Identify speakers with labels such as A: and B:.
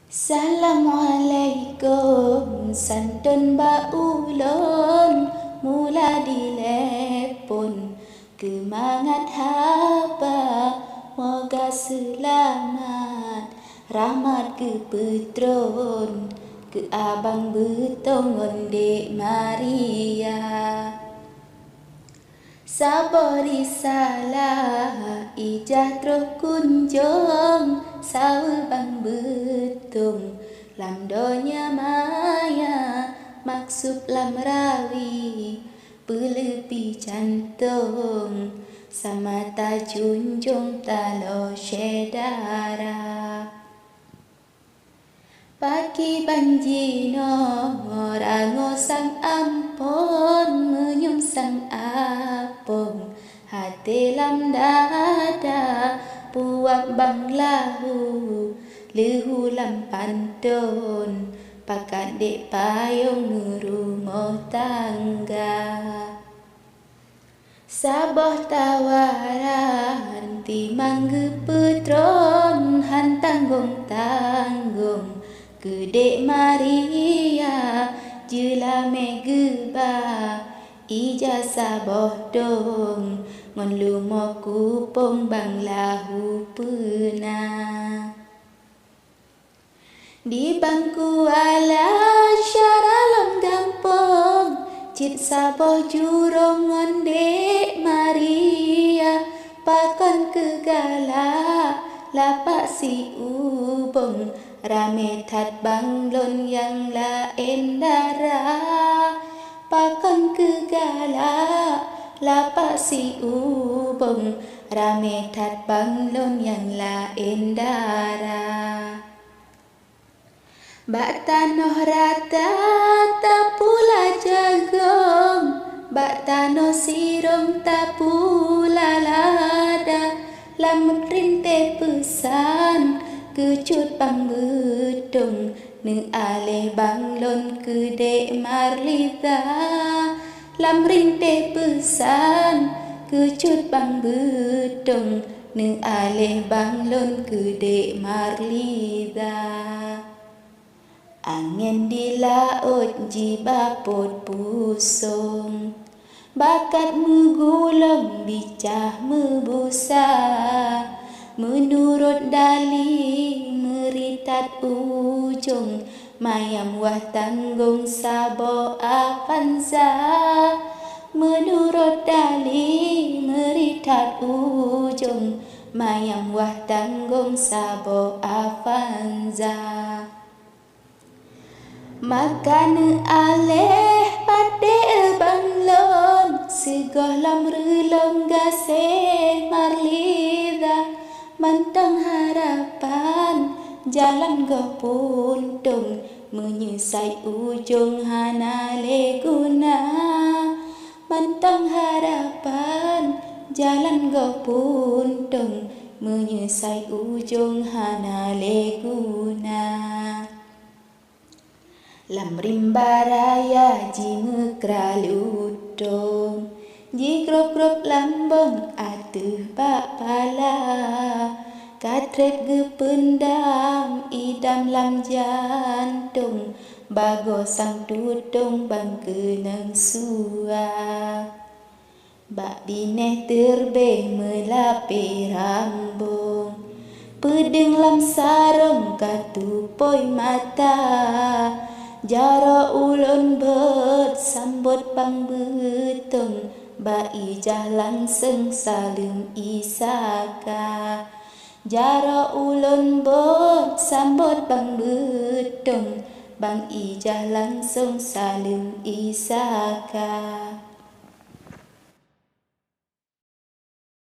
A: Assalamualaikum santun baulun mula dilepon kemangat haba moga selamat rahmat ke petron ke abang betong ondek Maria sabari salah ijah terus kunjung saul bang betung lam donya maya maksud lam rawi pelepi jantung sama ta junjung talo syedara pagi banjino morango sang ampun menyum sang apung hati lam dada puak bang lahu lehu lam pantun pakat dek payung rumah tangga sabah tawaran timang petron han tanggung Kedek Maria jela megeba ijazah bohdong ngon lumo kupong bang lahu pena di bangku ala syaralam gampong cit saboh jurong ngon dek Maria pakon kegala lapak si ubong rame tat banglon yang lain darah pakon kegala lapak si ubong rame tat banglon yang lain darah bak tanoh rata tak pula jagong bak tanoh sirong tak pula lada lam rinte pesan kecut bang bedong ne aleh banglon kedek Marliza lam rinte pesan kecut bang bedong ne aleh banglon kedek Marliza angin di laut jibapot pusong bakat megulung bicah mebusa menurut dalih meritat ujung mayam wah tanggung sabo avanza menurut dalih meritat ujung mayam wah tanggung sabo avanza makan aleh pade banglon segoh lam relong gaseh Marliza mantang harapan jalan go puntung menyesai ujung hanale guna mantang harapan jalan go puntung menyesai ujung hanale guna lam rimba raya ji mekra ludong ji grop-grop lambong atuh bak pala katret gependam idam lam jantung bago sang tudung bang kenang sua bak bineh terbeh melape rambung pedeng lam sarong katupoi mata jara ulun bet sambut bang betong ba ijah langsung salim isaka jara ulun bet sambut bang betong bang ijah langsung salim isaka